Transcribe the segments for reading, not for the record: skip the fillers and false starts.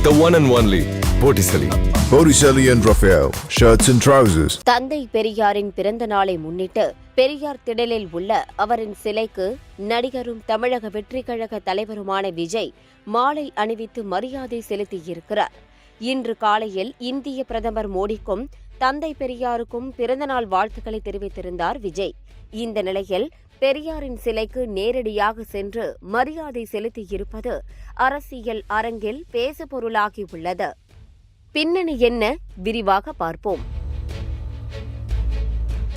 The one and only Botticelli. Botticelli and Raphael, shirts and trousers. தந்தை பெரியாரின் பிறந்த நாளை முன்னிட்டு பெரியார் திடலில் உள்ள அவரின் சிலைக்கு நடிகரும் தமிழக வெற்றி கழக தலைவருமான விஜய் மாலை அணிவித்து மரியாதை செலுத்தியிருக்கிறார். இன்று காலையில் இந்திய பிரதமர் மோடிக்கும் தந்தை பெரியாருக்கும் பிறந்தநாள் வாழ்த்துக்களை தெரிவித்திருந்தார் விஜய். இந்த நிலையில் பெரியாரின் சிலைக்கு நேரடியாக சென்று மரியாதை செலுத்தியிருப்பது அரசியல் அரங்கில் பேசுபொருளாகியுள்ளது. பின்னணி என்ன? விரிவாக பார்ப்போம்.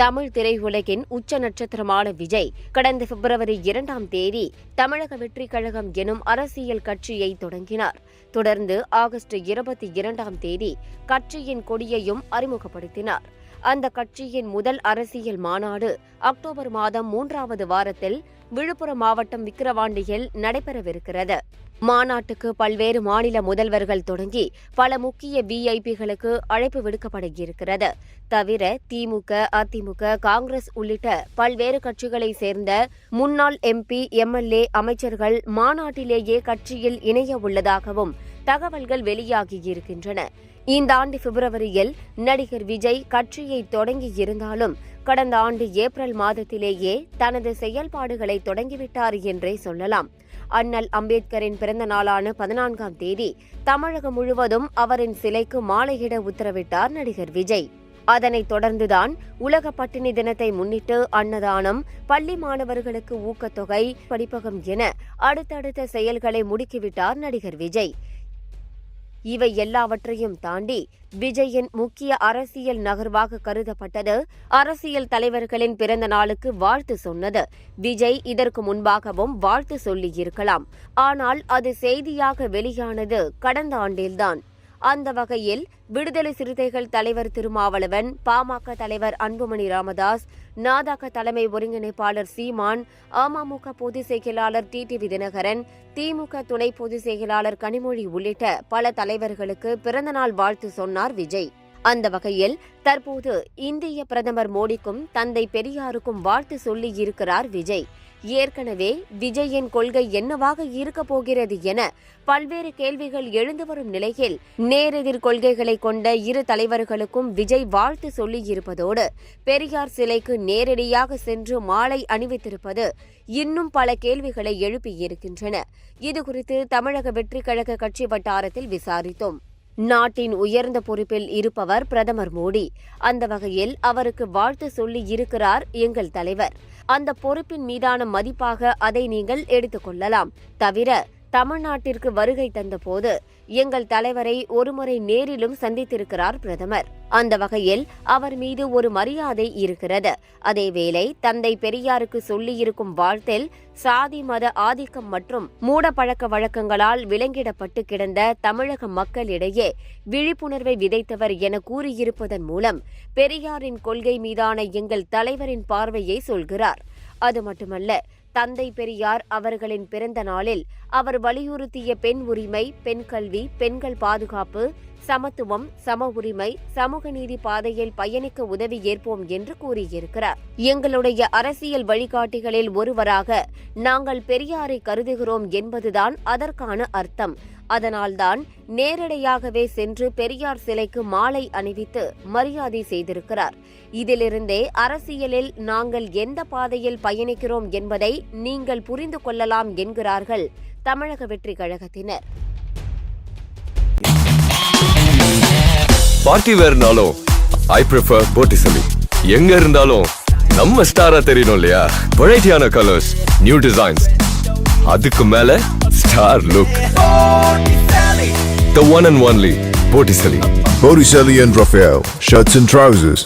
தமிழ் திரையுலகின் உச்ச நட்சத்திரமான விஜய் கடந்த பிப்ரவரி 2 தமிழக வெற்றி கழகம் எனும் அரசியல் கட்சியை தொடங்கினார். தொடர்ந்து ஆகஸ்ட் 22 கட்சியின் கொடியையும் அறிமுகப்படுத்தினார். அந்த கட்சியின் முதல் அரசியல் மாநாடு அக்டோபர் மாதம் 3வது வாரத்தில் விழுப்புரம் மாவட்டம் விக்கிரவாண்டியில் நடைபெறவிருக்கிறது. மாநாட்டுக்கு பல்வேறு மாநில முதல்வர்கள் தொடங்கி பல முக்கிய விஐபிகளுக்கு அழைப்பு விடுக்கப்பட இருக்கிறது. தவிர திமுக, அதிமுக, காங்கிரஸ் உள்ளிட்ட பல்வேறு கட்சிகளை சேர்ந்த முன்னாள் எம்பி, எம்எல்ஏ, அமைச்சர்கள் மாநாட்டிலேயே கட்சியில் இணைய உள்ளதாகவும் தகவல்கள் வெளியாகியிருக்கின்றன. இந்த ஆண்டு பிப்ரவரியில் நடிகர் விஜய் கட்சியை தொடங்கியிருந்தாலும் கடந்த ஆண்டு ஏப்ரல் மாதத்திலேயே தனது செயல்பாடுகளை தொடங்கிவிட்டார் என்றே சொல்லலாம். அண்ணல் அம்பேத்கரின் பிறந்த நாளான 14 தமிழகம் முழுவதும் அவரின் சிலைக்கு மாலையிட உத்தரவிட்டார் நடிகர் விஜய். அதனைத் தொடர்ந்துதான் உலக பட்டினி தினத்தை முன்னிட்டு அன்னதானம், பள்ளி மாணவர்களுக்கு ஊக்கத்தொகை, படிப்பகம் என அடுத்தடுத்த செயல்களை முடுக்கிவிட்டார் நடிகர் விஜய். இவை எல்லாவற்றையும் தாண்டி விஜயின் முக்கிய அரசியல் நகர்வாக கருதப்பட்டது அரசியல் தலைவர்களின் பிறந்த நாளுக்கு வாழ்த்து சொன்னது. விஜய் இதற்கு முன்பாகவும் வாழ்த்து சொல்லியிருக்கலாம். ஆனால் அது செய்தியாக வெளியானது கடந்த ஆண்டில்தான். அந்த வகையில் விடுதலை சிறுத்தைகள் தலைவர் திருமாவளவன், பாமக தலைவர் அன்புமணி ராமதாஸ், நாதக தலைமை ஒருங்கிணைப்பாளர் சீமான், அமமுக பொதுச் செயலாளர் டிடிவி தினகரன், திமுக துணை பொதுச் செயலாளர் கனிமொழி உள்ளிட்ட பல தலைவர்களுக்கு பிறந்தநாள் வாழ்த்து சொன்னார் விஜய். அந்த வகையில் தற்போது இந்திய பிரதமர் மோடிக்கும் தந்தை பெரியாருக்கும் வாழ்த்து சொல்லியிருக்கிறார் விஜய். ஏற்கனவே விஜயின் கொள்கை என்னவாக இருக்கப் போகிறது என பல்வேறு கேள்விகள் எழுந்து வரும் நிலையில் நேரெதிர் கொள்கைகளை கொண்ட இரு தலைவர்களுக்கும் விஜய் வாழ்த்து சொல்லியிருப்பதோடு பெரியார் சிலைக்கு நேரடியாக சென்று மாலை அணிவித்திருப்பது இன்னும் பல கேள்விகளை எழுப்பியிருக்கின்றன. இதுகுறித்து தமிழக வெற்றி கழக கட்சி வட்டாரத்தில் விசாரித்தோம். நாட்டின் உயர்ந்த பொறுப்பில் இருப்பவர் பிரதமர் மோடி. அந்த வகையில் அவருக்கு வாழ்த்து சொல்லி இருக்கிறார் எங்கள் தலைவர். அந்த பொறுப்பின் மீதான மதிப்பாக அதை நீங்கள் எடுத்துக்கொள்ளலாம். தவிர தமிழ்நாட்டிற்கு வருகை தந்தபோது எங்கள் தலைவரை ஒருமுறை நேரிலும் சந்தித்திருக்கிறார் பிரதமர். அந்த வகையில் அவர் மீது ஒரு மரியாதை இருக்கிறது. அதேவேளை தந்தை பெரியாருக்கு சொல்லியிருக்கும் வாழ்த்தில் சாதி மத ஆதிக்கம் மற்றும் மூட பழக்க வழக்கங்களால் விலங்கிடப்பட்டு கிடந்த தமிழக மக்களிடையே விழிப்புணர்வை விதைத்தவர் என கூறியிருப்பதன் மூலம் பெரியாரின் கொள்கை மீதான எங்கள் தலைவரின் பார்வையை சொல்கிறார். அது மட்டுமல்ல, தந்தை பெரியார் அவர்களின் பிறந்த நாளில் அவர் வலியுறுத்திய பெண் உரிமை, பெண் கல்வி, பெண்கள் பாதுகாப்பு, சமத்துவம், சம உரிமை, சமூக நீதி பாதையில் பயணிக்க உதவி ஏற்போம் என்று கூறியிருக்கிறார். எங்களுடைய அரசியல் வழிகாட்டிகளில் ஒருவராக நாங்கள் பெரியாரை கருதுகிறோம் என்பதுதான் அதற்கான அர்த்தம். அதனால்தான் நேரடியாகவே சென்று பெரியார் சிலைக்கு மாலை அணிவித்து மரியாதை செய்திருக்கிறார். இதிலிருந்தே அரசியலில் நாங்கள் எந்த பாதையில் பயணிக்கிறோம் என்பதை நீங்கள் புரிந்து கொள்ளலாம் என்கிறார்கள் தமிழக வெற்றி கழகத்தினர். பார்ட்டி வேர்னாலும் ஐ ப்ரிஃபர் Botticelli. எங்க இருந்தாலும் நம்ம ஸ்டாரா தெரியணும் இல்லையா? வெரைட்டியான கலர்ஸ், நியூ டிசைன்ஸ், அதுக்கு மேல star look. The one and only Botticelli. Botticelli and Raphael, shirts and trousers.